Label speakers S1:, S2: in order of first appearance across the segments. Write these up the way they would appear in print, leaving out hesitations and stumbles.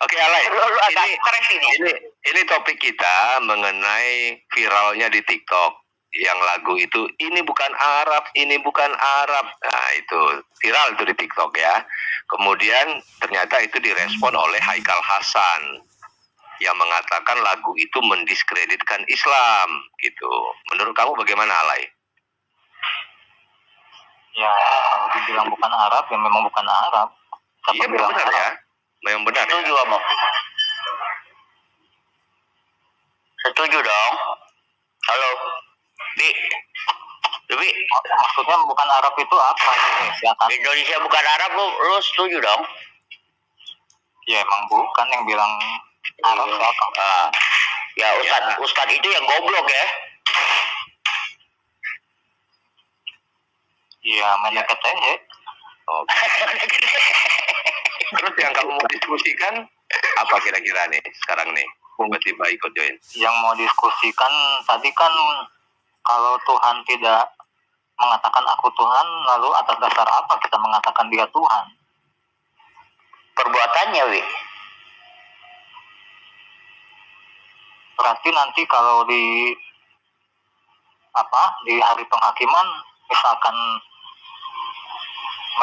S1: Oke, Alay. Ini topik kita mengenai viralnya di TikTok. Yang lagu itu, ini bukan Arab, ini bukan Arab. Nah, itu viral itu di TikTok ya. Kemudian ternyata itu direspon oleh Haikal Hasan yang mengatakan lagu itu mendiskreditkan Islam gitu. Menurut kamu bagaimana, Alay?
S2: Ya, kalau dibilang bukan Arab, ya memang bukan Arab.
S1: Iya, memang benar Arab. Ya. Memang benar.
S2: Setuju, Amo. Setuju dong. Halo, Bi. Bi, maksudnya bukan Arab itu apa? Indonesia kan? Indonesia bukan Arab, lu setuju dong? Ya emang bukan yang bilang Arab siapa? Ya Ustadz itu yang goblok ya. Iya, menyeket aja.
S1: Oh. Terus yang kamu mau diskusikan apa kira-kira nih sekarang nih? Tiba-tiba ikut join.
S2: Yang mau diskusikan tadi kan kalau Tuhan tidak mengatakan aku Tuhan, lalu atas dasar apa kita mengatakan dia Tuhan? Perbuatannya, Wi. Berarti nanti kalau di hari penghakiman misalkan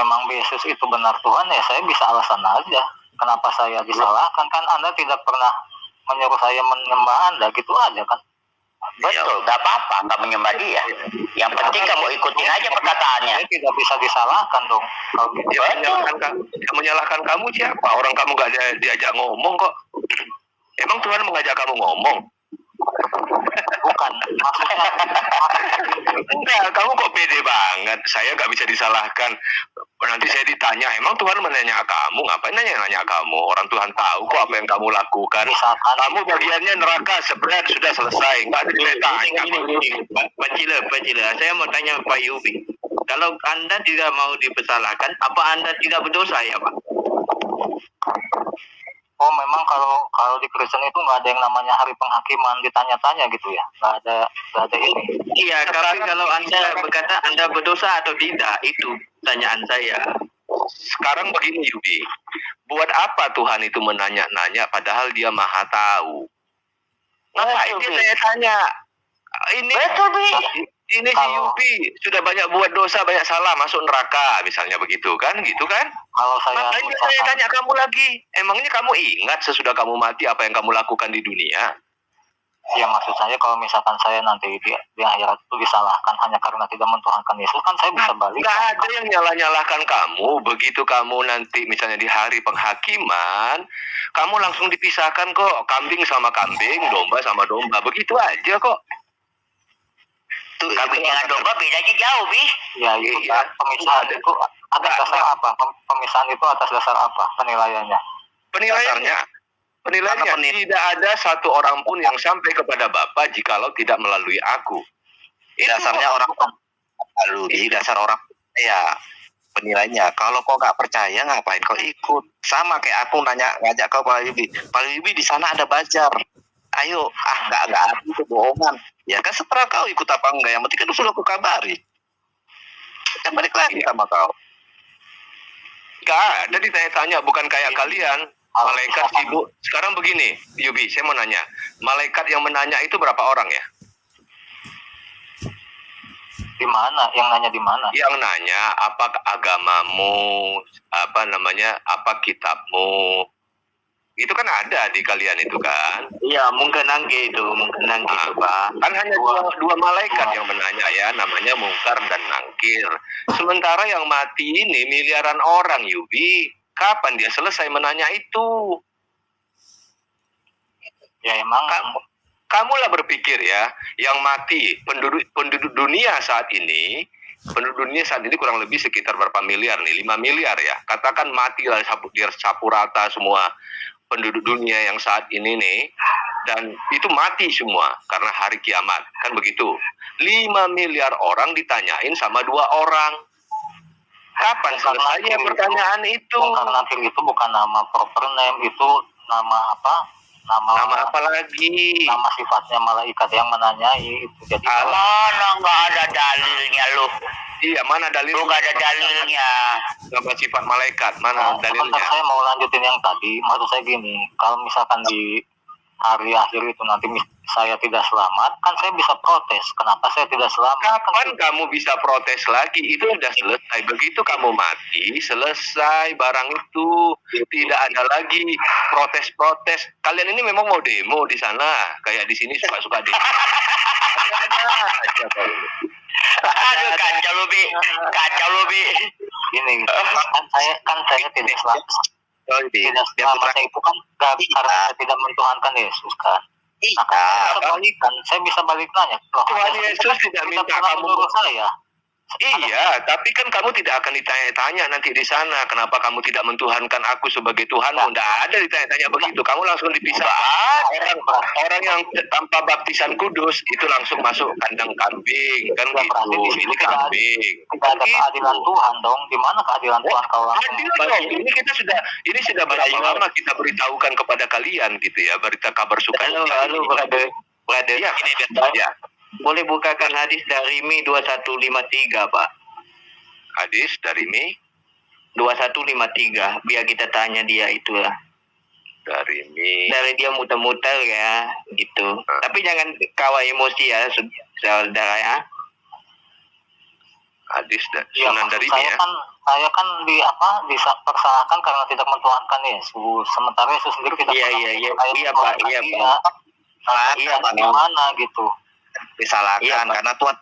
S2: memang Yesus itu benar Tuhan, ya saya bisa alasan aja kenapa saya disalahkan. Kan Anda tidak pernah menyuruh saya menyembah Anda, gitu aja kan. Betul, gak apa-apa, gak menyembah dia. Yang penting kamu ikutin aja perkataannya. Saya tidak bisa disalahkan dong.
S1: Yang menyalahkan kamu siapa? Orang kamu gak diajak ngomong kok. Emang Tuhan mengajak kamu ngomong?
S2: Bukan, maksudnya
S1: enggak, kamu kok pede banget. Saya gak bisa disalahkan. Nanti saya ditanya, emang Tuhan menanya kamu? Ngapain nanya kamu? Orang Tuhan tahu kok apa yang kamu lakukan.
S2: Misalkan,
S1: kamu bagiannya neraka, sebenarnya sudah selesai. Nggak ada ditanya.
S3: Pak Cila, saya mau tanya Pak Yubi. Kalau Anda tidak mau dipersalahkan, apa Anda tidak berdosa ya Pak?
S2: Oh, memang kalau di Kristen itu nggak ada yang namanya hari penghakiman ditanya-tanya gitu ya, nggak ada ini.
S3: Iya, tapi kalau Anda berkata Anda berdosa atau tidak, itu tanyaan saya.
S1: Sekarang begini Yubi, buat apa Tuhan itu menanya-nanya padahal dia maha tahu? Ngapain dia tanya-tanya? Ini si Yubi sudah banyak buat dosa, banyak salah, masuk neraka misalnya begitu kan, gitu kan?
S2: Kalau
S1: makanya saya tanya kamu lagi, emangnya kamu ingat sesudah kamu mati apa yang kamu lakukan di dunia?
S2: Ya maksud saya kalau misalkan saya nanti di akhirat itu disalahkan hanya karena tidak mentuhankan Yesus, kan saya bisa balik.
S1: Nggak ada yang nyalah-nyalahkan kamu. Begitu kamu nanti misalnya di hari penghakiman, kamu langsung dipisahkan kok, kambing sama kambing, domba sama domba, begitu aja kok.
S2: Kambing dengan domba bedanya jauh, Bi. Ya itu iya. Pemisahan itu atas dasar apa? Pemisahan itu atas dasar apa penilaiannya?
S1: Penilaiannya tidak ada satu orang pun yang sampai kepada Bapa jikalau tidak melalui aku.
S2: Dasarnya orang lalu di dasar orang ya penilainya. Kalau kau nggak percaya ngapain kau ikut? Sama kayak aku ngajak kau Pak Yubi di sana ada bazar. Ayo, nggak itu bohongan. Ya kan setelah kau ikut apa enggak, yang penting kan sudah aku kabari. Kita balik lagi sama kau.
S1: Enggak ada ditanya-tanya, bukan kayak kalian. Malaikat sibuk. Sekarang begini, Yubi, saya mau nanya. Malaikat yang menanya itu berapa orang ya?
S2: Di mana? Yang nanya di mana?
S1: Yang nanya apa agamamu, apa kitabmu. Itu kan ada di kalian itu kan?
S3: Iya, mungkin nangge itu, Pak.
S1: Kan hanya dua malaikat yang menanya ya, namanya Mungkar dan Nangkir. Sementara yang mati ini miliaran orang, Yubi. Kapan dia selesai menanya itu?
S2: Ya emang
S1: kamulah berpikir ya, yang mati penduduk dunia saat ini kurang lebih sekitar berapa miliar nih? 5 miliar ya. Katakan mati lah biar sapu rata semua penduduk dunia yang saat ini nih, dan itu mati semua karena hari kiamat, kan begitu. 5 miliar orang ditanyain sama 2 orang. Kapan selesainya pertanyaan itu?
S4: Mungkar nakir itu bukan nama proper name, itu nama apa?
S1: Nama apa lagi?
S4: Nama sifatnya malaikat yang menanyai itu. Jadi
S2: Mana nggak ada dalilnya lu?
S1: Iya, mana dalil?
S2: Lu nggak ada dalilnya.
S1: Nama sifat malaikat, mana
S4: sebentar,
S1: dalilnya?
S4: saya mau lanjutin yang tadi. Maksud saya gini, kalau misalkan di hari akhir itu nanti saya tidak selamat, kan saya bisa protes. Kenapa saya tidak selamat?
S1: Kapan kamu bisa protes lagi? Itu sudah selesai. Begitu kamu mati, selesai barang itu. Tidak ada lagi protes-protes. Kalian ini memang mau demo di sana, kayak di sini suka-suka demo. Ada aja kau.
S2: Aduh, kacau lu, Bi. Kacau lu, Bi.
S4: Gini, kan saya tidak selamat. Tidak selamatnya itu kan karena saya tidak mentuhankan Yesus kan. Nah, saya bisa balik nanya.
S1: Tuhan Yesus tidak minta kamu
S4: menurut saya.
S1: Iya, tapi kan kamu tidak akan ditanya-tanya nanti di sana. Kenapa kamu tidak mentuhankan aku sebagai Tuhanmu? Tidak ada ditanya-tanya begitu. Kamu langsung dipisah. Orang yang tanpa baptisan kudus itu langsung masuk kandang kambing, kan gitu. Ini kambing.
S4: Tidak ada keadilan Tuhan dong. Di mana keadilan Tuhan kalau
S1: adil dong. Ini sudah berapa lama kita beritahukan kepada kalian gitu ya, berita kabar suka.
S3: Halo, brother.
S1: Ya, ini dia.
S3: Boleh bukakan hadis dari Mi 2153, Pak.
S1: Hadis dari Mi
S3: 2153, biar kita tanya dia itulah.
S1: Dari Mi.
S3: Dari dia muter-muter ya, gitu. Tapi jangan kawa emosi ya, saudara ya.
S1: Hadis Sunan dari Mi ya.
S4: Saya kan dipersalahkan karena tidak mentuhankan Yesus. Sementara Yesus sendiri tidak
S3: Iya, Pak.
S4: Iya, bagaimana gitu.
S2: Disalahkan karena Tuhan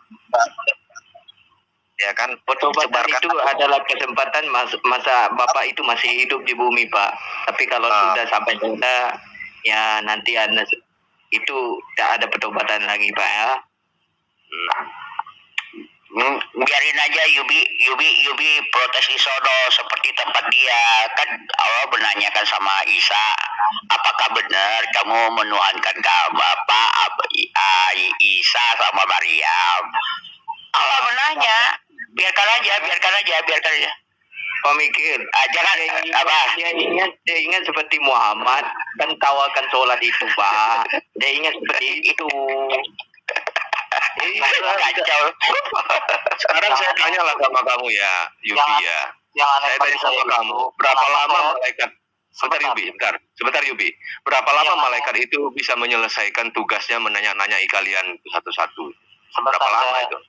S2: ya kan
S3: pertobatan itu adalah kesempatan masa Bapak itu masih hidup di bumi, Pak. Tapi kalau sudah sampai sana ya nanti Anda itu tidak ada pertobatan lagi, Pak ya.
S2: Biarin aja Yubi protes di sono seperti tempat dia. Kan Allah menanyakan sama Isa, apakah benar kamu menuhankan Bapak Isa sama Maryam? Allah menanya, biarkan aja.
S3: Pemikir,
S2: Jangan
S3: dia ingat seperti Muhammad kan tawarkan sholat itu, Pak. Dia ingat seperti itu.
S2: kacau.
S1: Sekarang saya tanyalah sama kamu ya, Yubi ya.
S4: Yang aneh
S1: Saya tanya sama kamu, berapa lama malaikat? Sebentar Yubi. Berapa lama malaikat itu bisa menyelesaikan tugasnya menanya-nanyai kalian satu-satu? Berapa lama itu?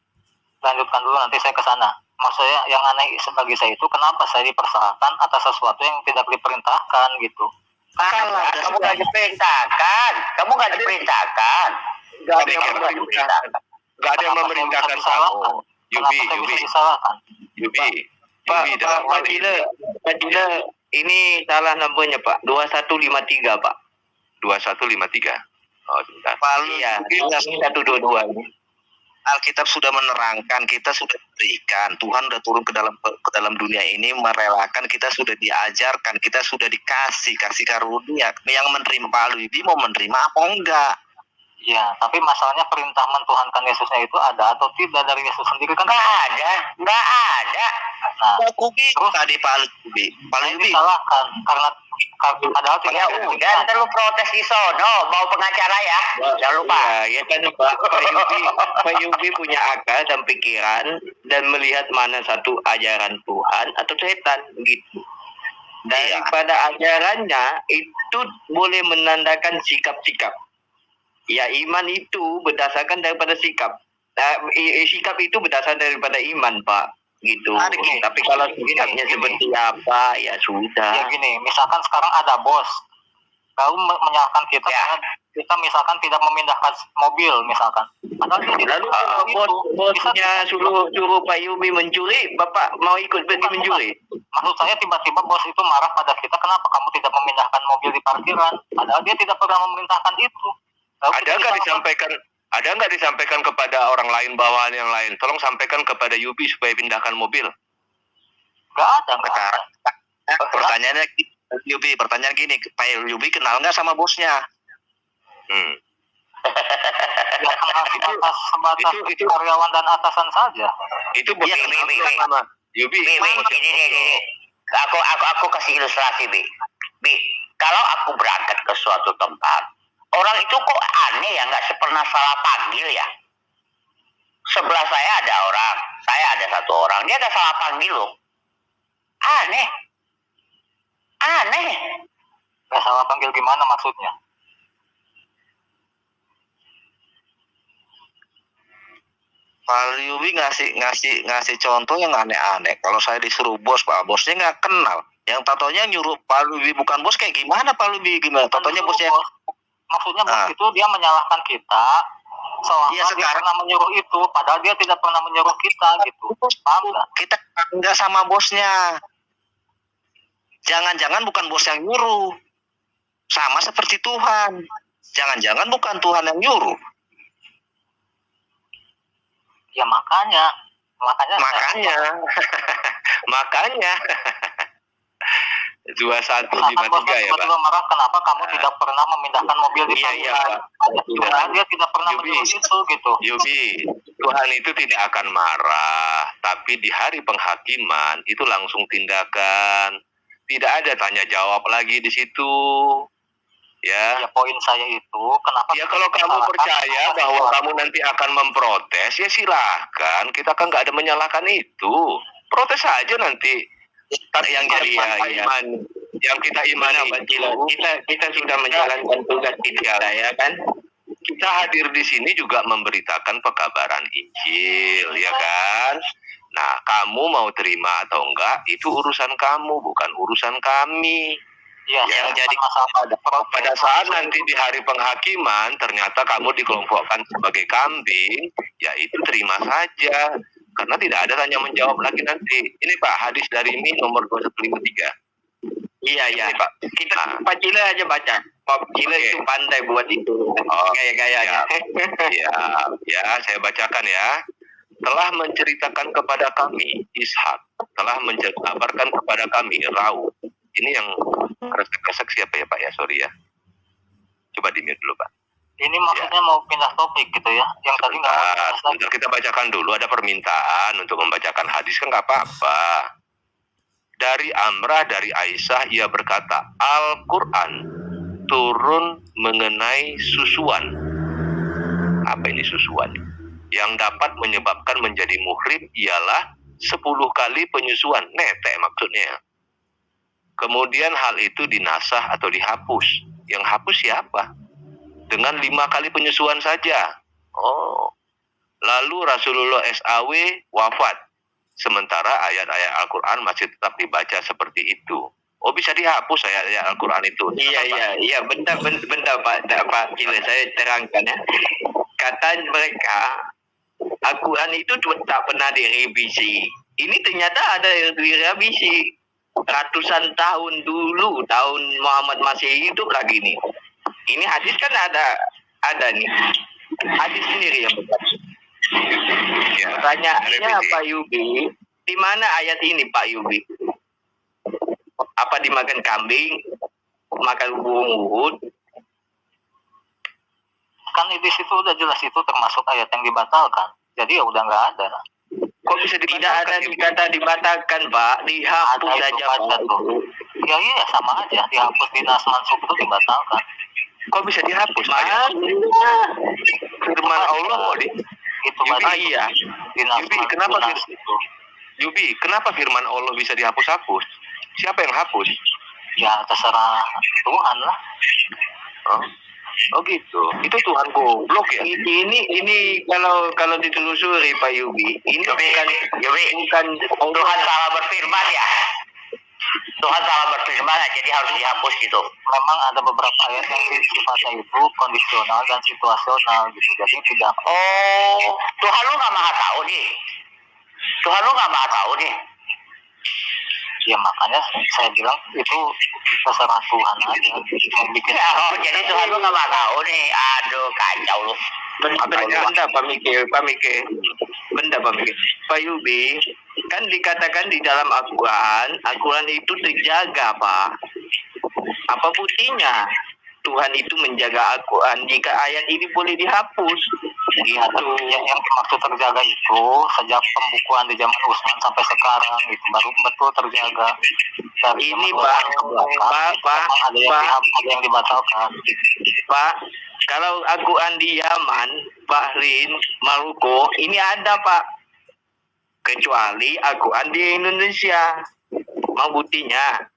S4: Lanjutkan dulu, nanti saya ke sana. Maksudnya yang aneh bagi saya itu kenapa saya dipersalahkan atas sesuatu yang tidak diperintahkan gitu.
S2: Kamu nggak diperintahkan.
S1: Gak ada yang memerintahkan kamu. Yubi.
S3: Pak Dila, ini salah nomornya, Pak. 2153, Pak.
S1: 2153. Oh, sebentar.
S3: Iya, ini 122 ini.
S2: Alkitab sudah menerangkan, kita sudah diberikan, Tuhan sudah turun ke dalam dunia ini, merelakan, kita sudah diajarkan, kita sudah kasih karunia. Yang menerima Pak Lubi mau menerima apa enggak?
S4: Ya, tapi masalahnya perintah mentuhankan Yesusnya itu ada atau tidak dari Yesus sendiri kan?
S2: Nggak ada.
S4: Nah,
S2: Terus tadi Pak Lubi
S4: disalahkan karena padahal
S2: ya udah, ntar lu protes di sono, mau pengacara ya, jangan lupa.
S3: Ya kan Pak Yubi punya akal dan pikiran dan melihat mana satu ajaran Tuhan atau setan gitu. Daripada ajarannya itu boleh menandakan sikap-sikap. Ya iman itu berdasarkan daripada sikap. Sikap itu berdasar daripada iman, Pak. Gitu. Tapi kalau sikapnya seperti apa, ya sudah.
S4: Ya gini, misalkan sekarang ada bos, lalu menyalahkan kita karena kita misalkan tidak memindahkan mobil misalkan.
S3: Lalu bosnya suruh Pak Yubi mencuri, Bapak mau ikut berarti mencuri?
S4: Maksud saya tiba-tiba bos itu marah pada kita, kenapa kamu tidak memindahkan mobil di parkiran? Padahal dia tidak pernah memerintahkan itu.
S1: Ada nggak disampaikan kepada orang lain, bawahan yang lain? Tolong sampaikan kepada Yubi supaya pindahkan mobil.
S4: Nggak ada.
S2: Pertanyaannya pertanyaan gini, Pak Yubi kenal nggak sama bosnya?
S4: Ya, sebatas karyawan dan atasan saja.
S1: Itu bosnya Yubi,
S3: Bi, ini. Aku kasih ilustrasi, Bi. Bi, kalau aku berangkat ke suatu tempat, orang itu kok aneh ya, nggak pernah salah panggil ya. Sebelah saya ada orang, saya ada satu orang, dia nggak salah panggil loh. Aneh.
S4: Nggak salah panggil gimana maksudnya?
S2: Pak Yubi ngasih contoh yang aneh-aneh. Kalau saya disuruh bos, Pak bosnya nggak kenal. Yang tatonya nyuruh Pak Yubi bukan bos, kayak gimana Pak Yubi? Gimana? Tatonya bosnya?
S4: Maksudnya bos itu dia menyalahkan kita, seolah
S2: Iya,
S4: dia
S2: sekarang
S4: pernah menyuruh itu, padahal dia tidak pernah menyuruh kita gitu. Paham nggak?
S2: kita nggak sama bosnya. Jangan-jangan bukan bos yang nyuruh. Sama seperti Tuhan. Jangan-jangan bukan Tuhan yang nyuruh.
S4: Ya makanya
S1: makanya 2153 ya, Pak.
S4: Tiba-tiba marah, kenapa kamu tidak pernah memindahkan mobil di
S1: Iya,
S4: pangkalan?
S1: Pak.
S4: Dia tidak pernah
S1: Yubi.
S4: menyuruh itu gitu.
S1: Yubi, Tuhan itu tidak akan marah, tapi di hari penghakiman itu langsung tindakan. Tidak ada tanya jawab lagi di situ. Ya.
S4: Ya poin saya itu, kenapa?
S1: Ya kalau kamu percaya bahwa kamu nanti akan memprotes, ya silahkan. Kita kan nggak ada menyalahkan itu. Protes saja nanti. Yang jadi yang kita imani itu, kita sudah menjalankan tugas kita ya kan. Kita hadir di sini juga memberitakan pekabaran Injil, ya kan. Nah, kamu mau terima atau enggak, itu urusan kamu, bukan urusan kami.
S4: Ya,
S1: Yang jadi pada saat nanti di hari penghakiman ternyata kamu dikelompokkan sebagai kambing, ya itu terima saja, karena tidak ada tanya menjawab lagi nanti. Ini Pak, hadis dari Mi nomor 2153. Iya ini, Pak. Kita Pak Cila aja baca. Pak Cila itu pandai buat itu. Gaya-gayanya. Ya, saya bacakan ya. Telah menceritakan kepada kami Ishak, telah mengabarkan kepada kami Rau. Ini yang kresek-kresek siapa ya Pak ya? Sorry ya. Coba di-mute dulu Pak.
S4: ini maksudnya mau pindah topik gitu ya. Yang tadi nggak mau bahas lagi.
S1: Bentar, kita bacakan dulu. Ada permintaan untuk membacakan hadis kan nggak apa-apa. Dari Amrah dari Aisyah ia berkata, Al-Quran turun mengenai susuan. Apa ini susuan? Yang dapat menyebabkan menjadi muhrim ialah 10 kali penyusuan. Netek maksudnya. Kemudian hal itu dinasah atau dihapus. Yang hapus siapa? Dengan 5 kali penyusuan saja. Oh. Lalu Rasulullah SAW wafat. Sementara ayat-ayat Al-Quran masih tetap dibaca seperti itu. Oh, bisa dihapus ayat-ayat Al-Quran itu. Iya. Bentar Pak Gila, saya terangkan ya. Kata mereka, Al-Quran itu tak pernah direvisi. Ini ternyata ada yang direvisi. Ratusan tahun dulu, tahun Muhammad Masehi itu kayak gini. Ini hadis kan ada nih. Hadis sendiri yang berkata. Ya, pertanyaannya Pak Yubi, di mana ayat ini Pak Yubi? Apa dimakan kambing, makan burung?
S4: Kan di situ udah jelas itu termasuk ayat yang dibatalkan. Jadi ya udah nggak ada.
S1: Kok bisa dibatalkan? Tidak ada dikata dibatalkan, Pak. Dihapus saja, Pak.
S4: Ya iya sama aja, dihapus di nas mansuk itu dibatalkan.
S1: Kok bisa dihapus? Firman Allah kok
S4: itu
S1: Yubi, iya.
S4: Yubi,
S1: Yubi, kenapa firman Allah bisa dihapus-hapus? Siapa yang hapus?
S4: Ya terserah Tuhan lah.
S1: Oh gitu. Itu Tuhan goblok ya. Ini kalau ditelusuri Pak Yubi, ini bukan Tuhan salah berfirman ya. Tuhan salah berfirman jadi harus dihapus gitu.
S4: Memang ada beberapa ayat yang sifatnya itu kondisional dan situasional gitu. Jadi tidak.
S3: Oh, Tuhan lu nggak maha tahu nih. Tuhan lu nggak maha tahu nih.
S4: Ya makanya saya bilang itu terserah Tuhan aja.
S3: Bikin. Oh, jadi Tuhan lu nggak maha tahu nih. Aduh, kacau lu. Benda Pak Mike. Pak Yubi, kan dikatakan di dalam Al-Quran itu terjaga, Pak. Apa buktinya? Tuhan itu menjaga Al-Quran jika ayat ini boleh dihapus.
S4: Iya, yang dimaksud terjaga itu sejak pembukuan di zaman Usman sampai sekarang itu baru betul terjaga. Dari
S3: Ini
S4: zaman
S3: Pak,
S4: Usman ke belakang, ada yang dibatalkan.
S3: Pak, kalau Al-Quran di Yaman, Bahrain, Maroko, ini ada Pak. Kecuali Al-Quran di Indonesia. Mau buktinya?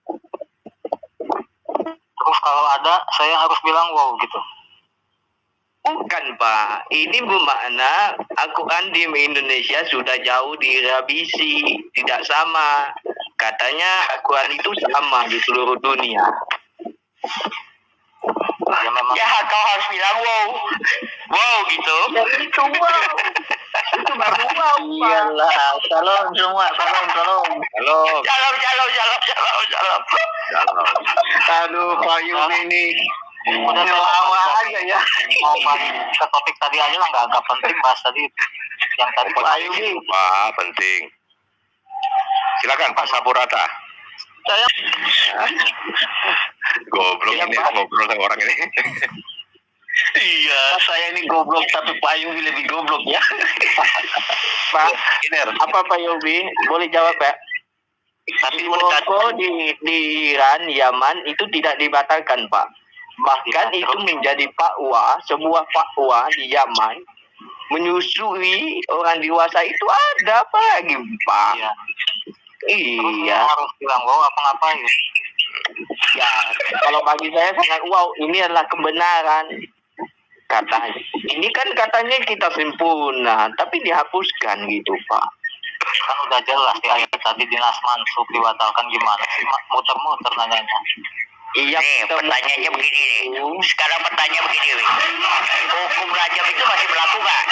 S4: Terus kalau ada, saya harus bilang wow gitu.
S3: Bukan Pak, ini bermakna Al-Quran di Indonesia sudah jauh direvisi, tidak sama. Katanya Al-Quran itu sama di seluruh dunia.
S4: Ya memang.
S3: Ya kau harus bilang wow, wow gitu. Itu wow, itu baru wow.
S4: Iyalah, salam semua, salam.
S1: Halo.
S3: Jalan. Aduh, Pak Yumi ini.
S4: Udah
S3: Lama aja ya.
S4: Mau balik ke topik tadi aja lah, nggak penting bahas tadi. Yang tadi
S3: Pak Yumi.
S1: Pak, penting. Silakan Pak Sapurata.
S3: Saya
S1: Goblok
S3: Iya,
S1: ini
S3: Pak.
S1: ngobrol sama orang ini.
S3: Iya, saya ini goblok tapi Pak Yumi lebih goblok ya. Pak, apa Pak Yumi? Boleh jawab Pak?
S4: tapi
S3: Maroko di Iran, Yaman itu tidak dibatalkan Pak. Bahkan itu menjadi fatwa, sebuah fatwa di Yaman menyusui orang dewasa itu ada apa lagi Pak?
S4: Iya.
S3: Iya.
S4: Harus bilang wow apa ngapain?
S3: Ya, kalau bagi saya sangat wow, ini adalah kebenaran. Katanya. Ini kan katanya kita sempurna, tapi dihapuskan gitu, Pak.
S4: Kan udah jelas di ayat tadi dinas mansub dibatalkan gimana sih? Muter-muter nanyanya.
S3: Iya,
S2: Pertanyaannya begini nih. Sekarang pertanyaan begini, Wi. Hukum rajam itu masih berlaku nggak?